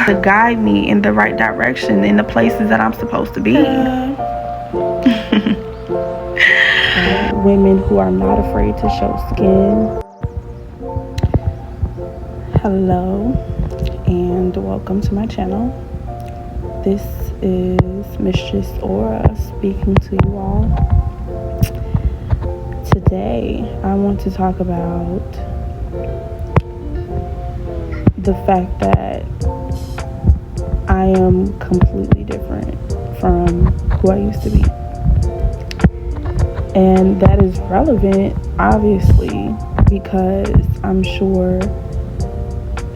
to guide me in the right direction in the places that I'm supposed to be. Women who are not afraid to show skin. Hello and welcome to my channel. This is Mistress Aura speaking to you all. Today I want to talk about the fact that I am completely different from who I used to be. And that is relevant, obviously, because I'm sure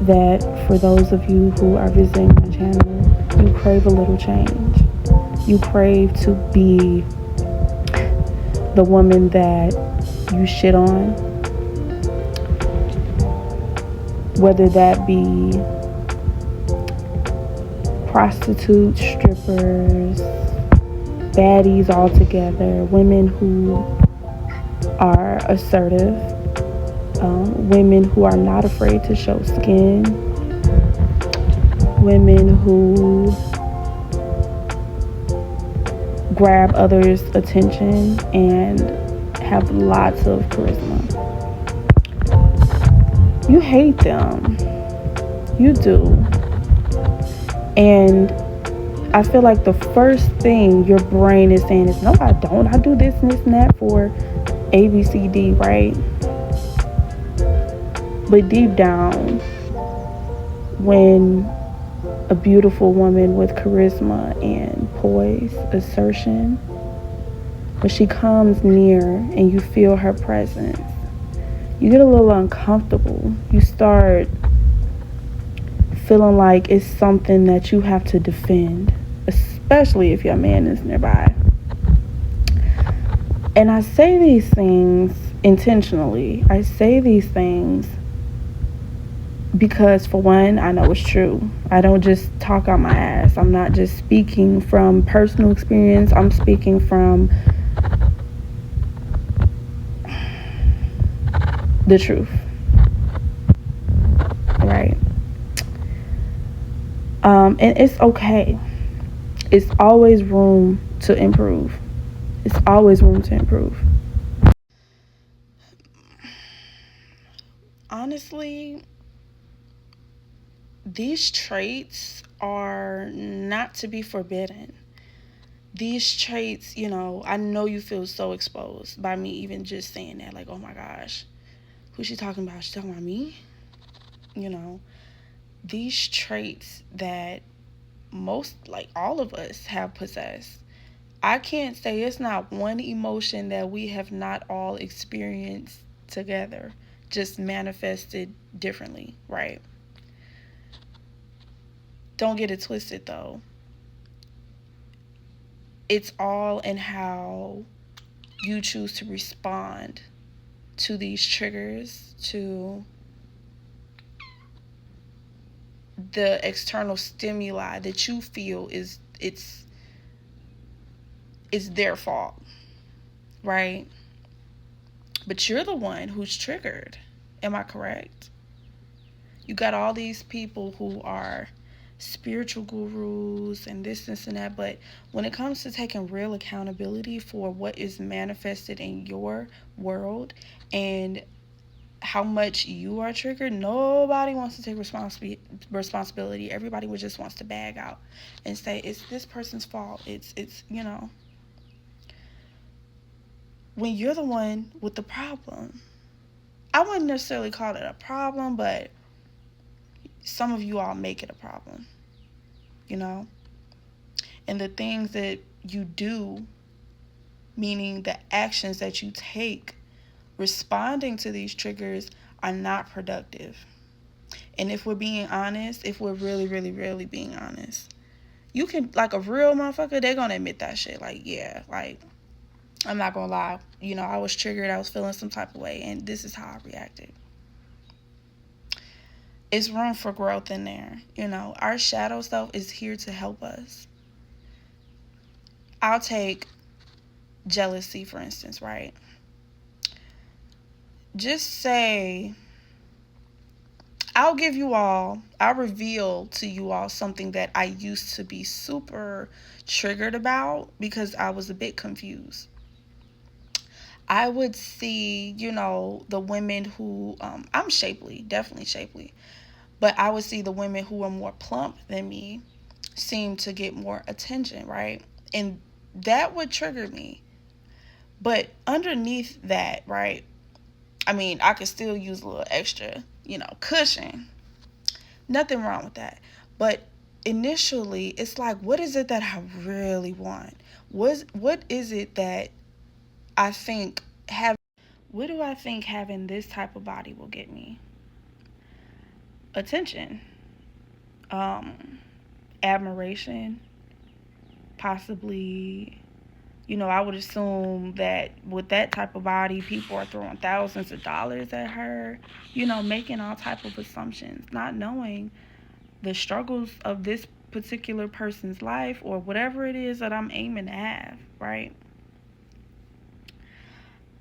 that for those of you who are visiting my channel, you crave a little change. You crave to be the woman that you shit on, whether that be prostitutes, strippers, baddies altogether, women who are assertive, women who are not afraid to show skin, women who grab others' attention and have lots of charisma. You hate them. You do. And I feel like the first thing your brain is saying is, no, I don't. I do this and this and that for A, B, C, D, right? But deep down, when a beautiful woman with charisma and poise, assertion, when she comes near and you feel her presence, you get a little uncomfortable. You start feeling like it's something that you have to defend, especially if your man is nearby. And I say these things intentionally. I say these things because, for one, I know it's true. I don't just talk out my ass. I'm not just speaking from personal experience. I'm speaking from the truth. Right? And it's okay. It's always room to improve. It's always room to improve. Honestly, these traits are not to be forbidden. These traits, I know you feel so exposed by me even just saying that. Like, oh my gosh, who's she talking about? She talking about me? These traits that all of us have possessed. I can't say it's not one emotion that we have not all experienced together, just manifested differently, right? Don't get it twisted though. It's all in how you choose to respond to these triggers, to the external stimuli that you feel it's their fault, right? But you're the one who's triggered. Am I correct? You got all these people who are spiritual gurus and this and that, but when it comes to taking real accountability for what is manifested in your world and how much you are triggered, nobody wants to take responsibility. Everybody just wants to bag out and say it's this person's fault. It's when you're the one with the problem. I wouldn't necessarily call it a problem, but some of you all make it a problem, and the things that you do, meaning the actions that you take responding to these triggers, are not productive. And if we're being honest, if we're really, really, really being honest, you can, like a real motherfucker, they're gonna admit that shit. Like, yeah, like, I'm not gonna lie, I was triggered, I was feeling some type of way, and this is how I reacted. It's room for growth in there. Our shadow self is here to help us. I'll take jealousy, for instance, right? Just say I'll reveal to you all something that I used to be super triggered about because I was a bit confused. I would see, the women who, I'm shapely, definitely shapely, but I would see the women who are more plump than me seem to get more attention, right? And that would trigger me. But underneath that, right, I mean, I could still use a little extra, cushion. Nothing wrong with that. But initially, it's like, what is it that I really want? What is it that I think have what do I think having this type of body will get me? Attention, um, admiration, possibly. I would assume that with that type of body, people are throwing thousands of dollars at her, making all type of assumptions, not knowing the struggles of this particular person's life or whatever it is that I'm aiming to have, right?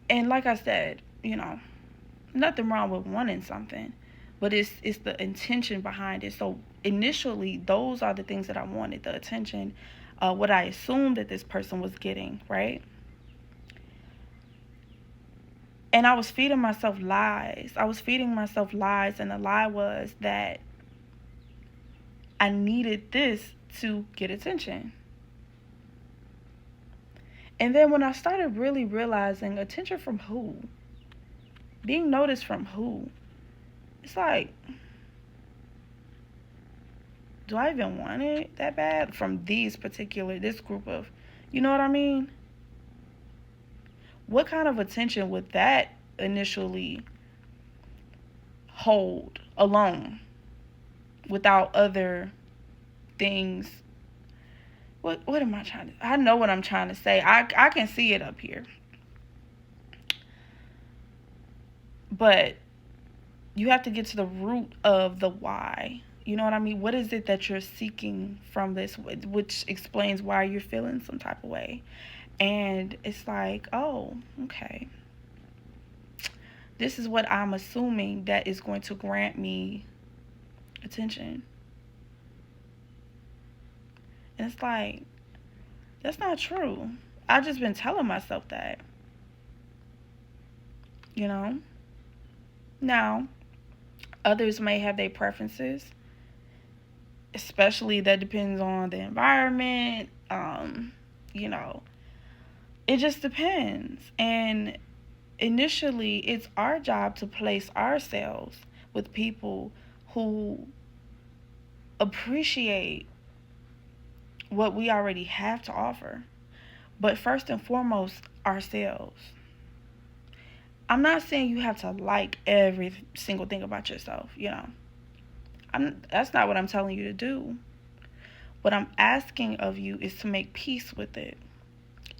And like I said, nothing wrong with wanting something, but it's the intention behind it. So initially, those are the things that I wanted: the attention, what I assumed that this person was getting, right? And I was feeding myself lies. And the lie was that I needed this to get attention. And then when I started really realizing attention from who, being noticed from who, it's like, do I even want it that bad from this group of, you know what I mean? What kind of attention would that initially hold alone without other things? What am I trying to, I know what I'm trying to say. I can see it up here. But you have to get to the root of the why. You know what I mean? What is it that you're seeking from this, which explains why you're feeling some type of way? And it's like, oh, okay. This is what I'm assuming that is going to grant me attention. And it's like, that's not true. I've just been telling myself that, you know? Now, others may have their preferences, especially that depends on the environment. You know, it just depends. And initially, it's our job to place ourselves with people who appreciate what we already have to offer. But first and foremost, ourselves. I'm not saying you have to like every single thing about yourself, that's not what I'm telling you to do. What I'm asking of you is to make peace with it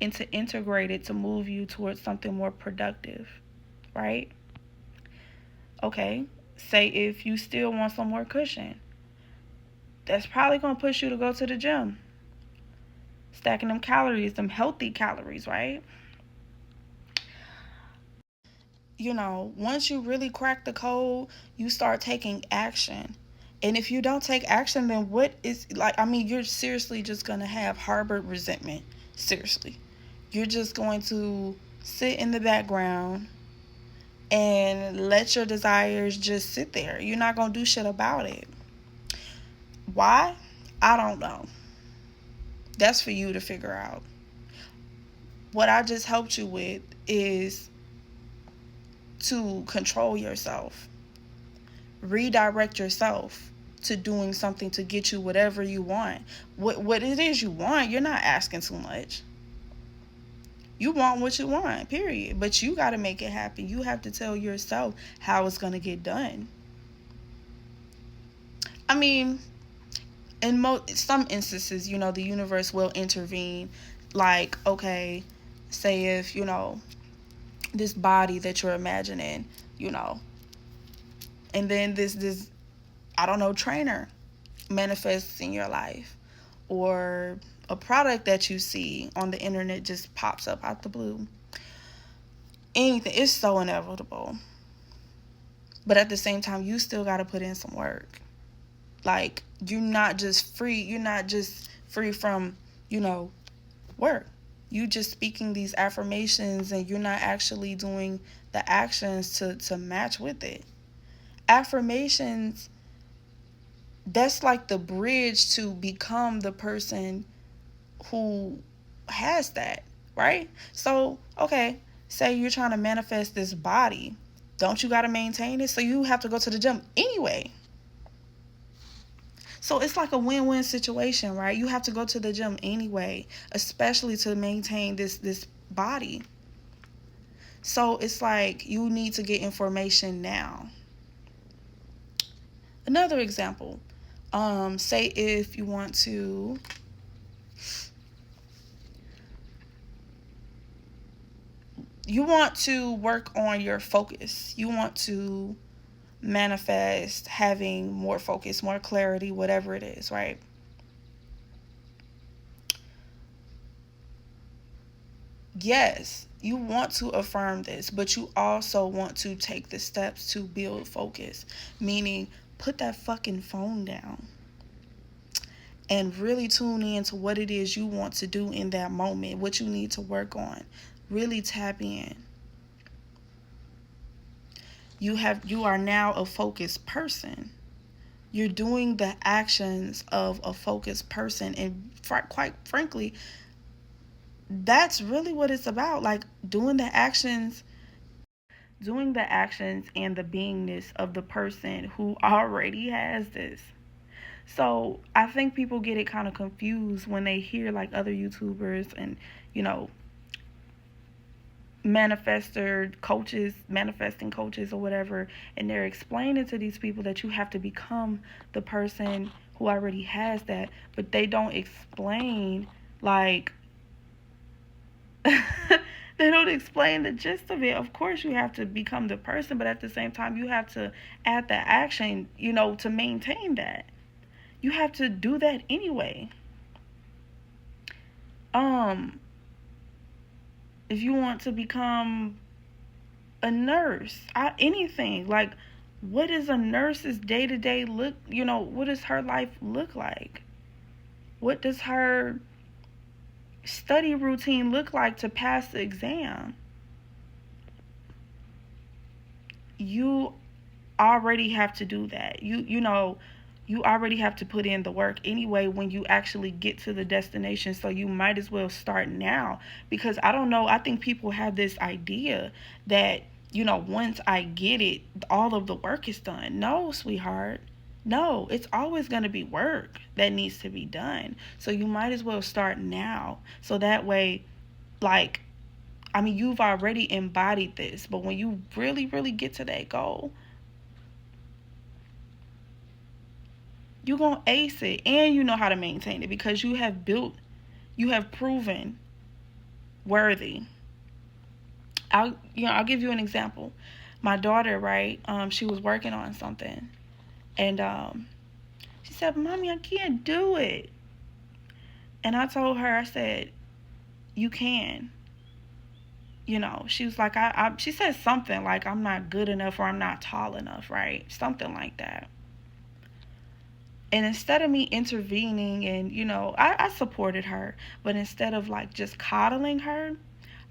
and to integrate it to move you towards something more productive, right? Okay, say if you still want some more cushion, that's probably going to push you to go to the gym. Stacking them calories, them healthy calories, right? Once you really crack the code, you start taking action. And if you don't take action, then what is, like, I mean, you're seriously just going to have harbored resentment. Seriously. You're just going to sit in the background and let your desires just sit there. You're not going to do shit about it. Why? I don't know. That's for you to figure out. What I just helped you with is to control yourself, redirect yourself to doing something to get you whatever you want. What it is you want, you're not asking too much. You want what you want, period. But you got to make it happen. You have to tell yourself how it's going to get done. I mean, in some instances, the universe will intervene. Like, okay, say if, this body that you're imagining, and then this I don't know, trainer manifests in your life, or a product that you see on the internet just pops up out the blue. Anything, it's so inevitable. But at the same time, you still got to put in some work. Like, you're not just free from, work. You just speaking these affirmations and you're not actually doing the actions to match with it. Affirmations, that's like the bridge to become the person who has that, right? So, okay, say you're trying to manifest this body. Don't you got to maintain it? So you have to go to the gym anyway. So it's like a win-win situation, right? You have to go to the gym anyway, especially to maintain this body. So it's like you need to get information now. Another example, say if you want to work on your focus. You want to manifest having more focus, more clarity, whatever it is, right? Yes, you want to affirm this, but you also want to take the steps to build focus, meaning put that fucking phone down and really tune in to what it is you want to do in that moment, what you need to work on. Really tap in. You are now a focused person. You're doing the actions of a focused person, and quite frankly, that's really what it's about. Like doing the actions and the beingness of the person who already has this. So I think people get it kind of confused when they hear like other YouTubers and, you know, manifesting coaches or whatever, and they're explaining to these people that you have to become the person who already has that, but they don't explain like they don't explain the gist of it. Of course you have to become the person, but at the same time you have to add the action, to maintain that. You have to do that anyway. Um if you want to become a nurse, anything, like, what is a nurse's day-to-day look, what does her life look like? What does her study routine look like to pass the exam? You already have to do that. You already have to put in the work anyway when you actually get to the destination, so you might as well start now. Because I don't know, I think people have this idea that, once I get it, all of the work is done. No, sweetheart. No, it's always going to be work that needs to be done. So you might as well start now. So that way, like, you've already embodied this, but when you really, really get to that goal, you're going to ace it, and you know how to maintain it because you have proven worthy. I'll give you an example. My daughter, right? She was working on something, and she said, "Mommy, I can't do it." And I told her, I said, "You can." She was like, she said something like, "I'm not good enough," or "I'm not tall enough," right? Something like that. And instead of me intervening and, I supported her, but instead of like just coddling her,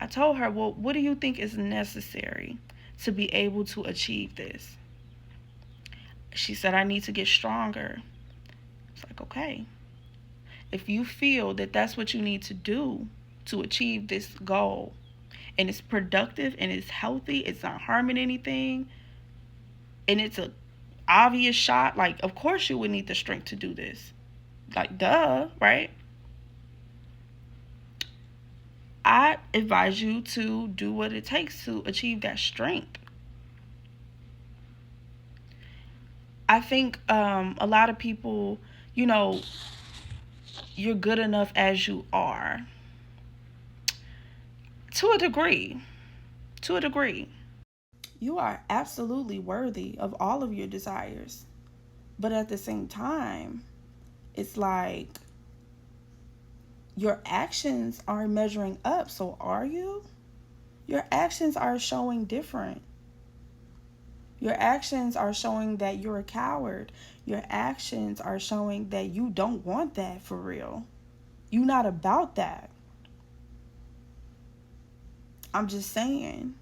I told her, "Well, what do you think is necessary to be able to achieve this?" She said, "I need to get stronger." It's like, okay, if you feel that that's what you need to do to achieve this goal, and it's productive and it's healthy, it's not harming anything, and it's a obvious shot, like, of course you would need the strength to do this. Like, duh, right? I advise you to do what it takes to achieve that strength. I think a lot of people, you're good enough as you are. To a degree. To a degree. You are absolutely worthy of all of your desires. But at the same time, it's like your actions aren't measuring up. So are you? Your actions are showing different. Your actions are showing that you're a coward. Your actions are showing that you don't want that for real. You're not about that. I'm just saying.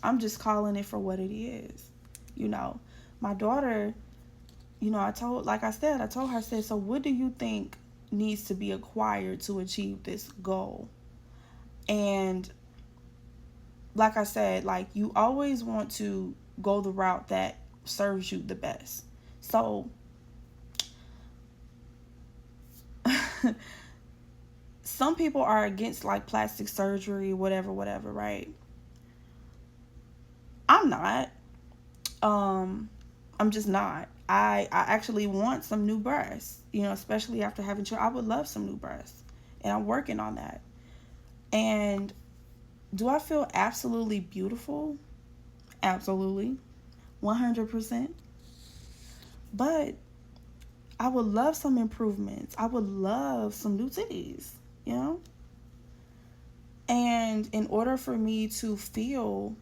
I'm just calling it for what it is. You know, my daughter, I told her, I said, so what do you think needs to be acquired to achieve this goal? And like I said, like you always want to go the route that serves you the best. So some people are against like plastic surgery, whatever, right? I'm not. Um, I'm just not. I actually want some new breasts, especially after having children. I would love some new breasts, and I'm working on that. And do I feel absolutely beautiful? Absolutely, 100%. But I would love some improvements. I would love some new titties, you know? And in order for me to feel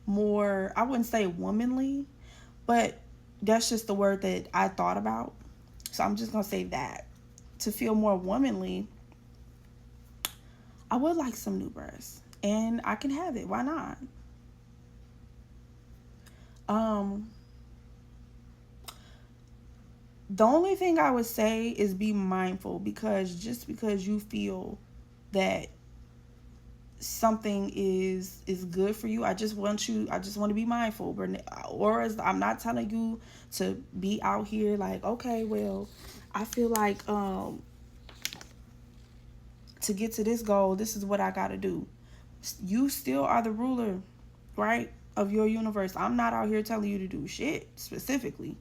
more, I wouldn't say womanly, but that's just the word that I thought about. So I'm just going to say that. To feel more womanly, I would like some new breasts. And I can have it. Why not? Um, the only thing I would say is be mindful, because just because you feel that something is good for you, I just want to be mindful. Or as I'm not telling you to be out here like, okay, well, I feel like to get to this goal, this is what I got to do. You still are the ruler, right, of your universe. I'm not out here telling you to do shit specifically.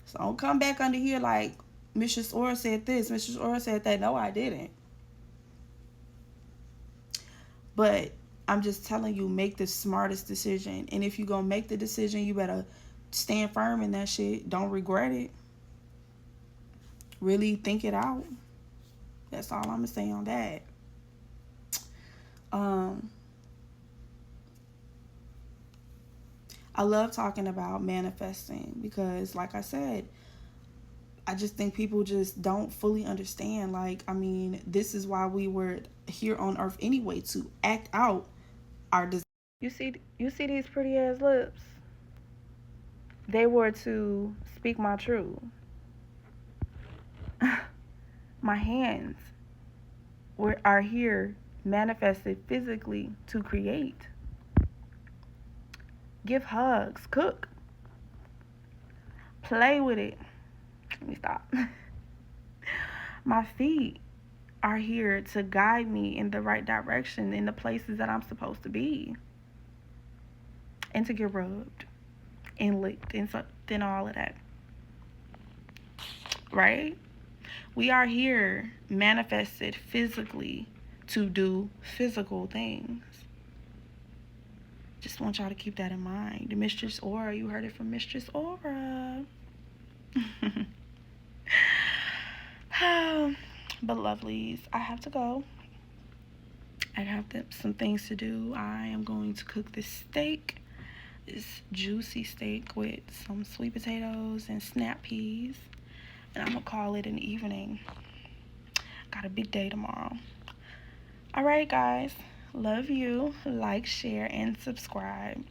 So don't come back under here like Mistress Aura said this, Mistress Aura said that. No, I didn't. But I'm just telling you, make the smartest decision. And if you're going to make the decision, you better stand firm in that shit. Don't regret it. Really think it out. That's all I'm going to say on that. Um, I love talking about manifesting because, like I said, I just think people just don't fully understand. Like, I mean, this is why we were here on earth anyway, to act out our desires. You see these pretty ass lips? They were to speak my truth. My hands are here manifested physically to create. Give hugs, cook, play with it. Let me stop. My feet are here to guide me in the right direction, in the places that I'm supposed to be, and to get rubbed and licked and then all of that. Right? We are here manifested physically to do physical things. Just want y'all to keep that in mind. Mistress Aura, you heard it from Mistress Aura. But lovelies, I have to go. I have some things to do. I am going to cook this steak, this juicy steak with some sweet potatoes and snap peas, and I'm gonna call it an evening. Got a big day tomorrow. All right, guys, love you. Like, share, and subscribe.